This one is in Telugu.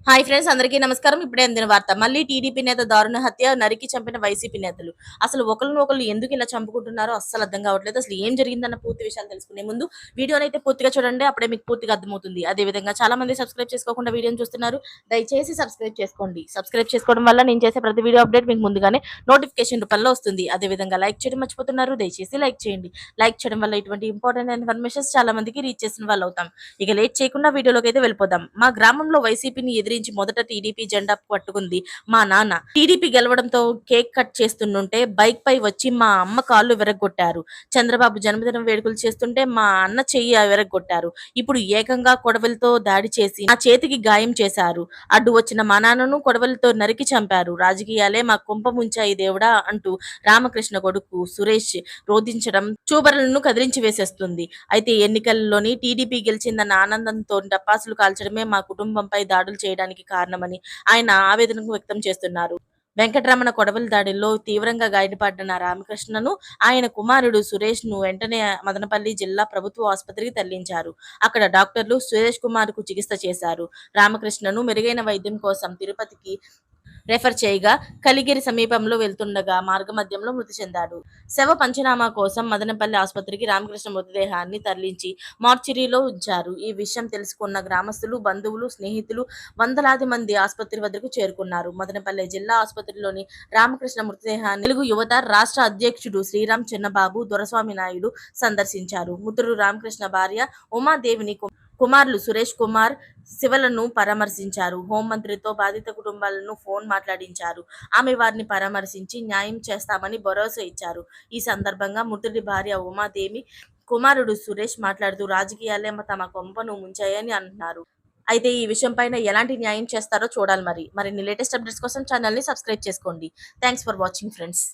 హాయ్ ఫ్రెండ్స్, అందరికీ నమస్కారం. ఇప్పుడే అందిన వార్త. మళ్ళీ టీడీపీ నేత దారుణ హత్య, నరికి చంపిన వైసీపీ నేతలు. అసలు ఒకళ్ళు ఎందుకు ఇలా చంపుకుంటున్నారో అస్సలు అర్థం కావట్లేదు. అసలు ఏం జరిగిందన్న పూర్తి విషయాలు తెలుసుకునే ముందు వీడియోనైతే పూర్తిగా చూడండి. అప్పుడే మీకు పూర్తిగా అర్థమవుతుంది. అదే విధంగా చాలా మంది సబ్స్క్రైబ్ చేసుకోకుండా వీడియోని చూస్తున్నారు. దయచేసి సబ్స్క్రైబ్ చేసుకోండి. సబ్స్క్రైబ్ చేసుకోవడం వల్ల నేను చేసే ప్రతి వీడియో అప్డేట్ మీకు ముందుగానే నోటిఫికేషన్ రూపంలో వస్తుంది. అదే విధంగా లైక్ చేయడం మర్చిపోతున్నారు. దయచేసి లైక్ చేయండి. లైక్ చేయడం వల్ల ఇటువంటి ఇంపార్టెంట్ ఇన్ఫర్మేషన్స్ చాలా మందికి రీచ్ చేసిన వాళ్ళు అవుతాం. ఇక లేట్ చేయకుండా వీడియోలోకి అయితే వెళ్ళిపోదాం. మా గ్రామంలో వైసీపీని ఎదిరించి మొదట టీడీపీ జెండా పట్టుకుంది మా నాన్న. టీడీపీ గెలవడంతో కేక్ కట్ చేస్తుంటే బైక్ పై వచ్చి మా అమ్మ కాళ్ళు విరగ్గొట్టారు. చంద్రబాబు జన్మదినం వేడుకలు చేస్తుంటే మా అన్న చెయ్యి విరగ్గొట్టారు. ఇప్పుడు ఏకంగా కొడవలితో దాడి చేసి నా చేతికి గాయం చేశారు. అడ్డు వచ్చిన మా నాన్నను కొడవలితో నరికి చంపారు. రాజకీయాలే మా కుంప ముంచాయి దేవుడా అంటూ రామకృష్ణ కొడుకు సురేష్ రోధించడం చూబరులను కదిలించి వేసేస్తుంది. అయితే ఎన్నికల్లోని టీడీపీ గెలిచిందన్న ఆనందంతో టపాసులు కాల్చడమే మా కుటుంబంపై దాడులు చేయడానికి కారణమని ఆయన ఆవేదనకు వ్యక్తం చేస్తున్నారు. వెంకటరమణ కొడవలి దాడిలో తీవ్రంగా గాయపడిన రామకృష్ణను ఆయన కుమారుడు సురేష్ ను వెంటనే మదనపల్లి జిల్లా ప్రభుత్వ ఆసుపత్రికి తరలించారు. అక్కడ డాక్టర్లు సురేష్ కుమార్ కు చికిత్స చేశారు. రామకృష్ణను మెరుగైన వైద్యం కోసం తిరుపతికి రెఫర్ చేయగా కలిగిరి సమీపంలో వెళ్తుండగా మార్గమధ్యంలో మృతి చెందాడు. శవ పంచనామా కోసం మదనపల్లి ఆసుపత్రికి రామకృష్ణ మృతదేహాన్ని తరలించి మార్చిరీలో ఉంచారు. ఈ విషయం తెలుసుకున్న గ్రామస్తులు, బంధువులు, స్నేహితులు వందలాది మంది ఆసుపత్రి వద్దకు చేరుకున్నారు. మదనపల్లి జిల్లా ఆసుపత్రిలోని రామకృష్ణ మృతదేహాన్ని తెలుగు యువత రాష్ట్ర అధ్యక్షుడు శ్రీరామ్ చిన్నబాబు దొరస్వామి నాయుడు సందర్శించారు. మృతుడు రామకృష్ణ భార్య ఉమాదేవిని కుమారులు సురేష్ కుమార్, శివలను పరామర్శించారు. హోంమంత్రితో బాధిత కుటుంబాలను ఫోన్ మాట్లాడించారు. ఆమె వారిని పరామర్శించి న్యాయం చేస్తామని భరోసా ఇచ్చారు. ఈ సందర్భంగా మృతుడి భార్య ఉమాదేవి, కుమారుడు సురేష్ మాట్లాడుతూ రాజకీయాలే తమ కొంపను ముంచాయని అంటున్నారు. అయితే ఈ విషయం పైన ఎలాంటి న్యాయం చేస్తారో చూడాలి. మరిన్ని లేటెస్ట్ అప్డేట్స్ కోసం ఛానల్ ని సబ్స్క్రైబ్ చేసుకోండి. Thanks for watching friends.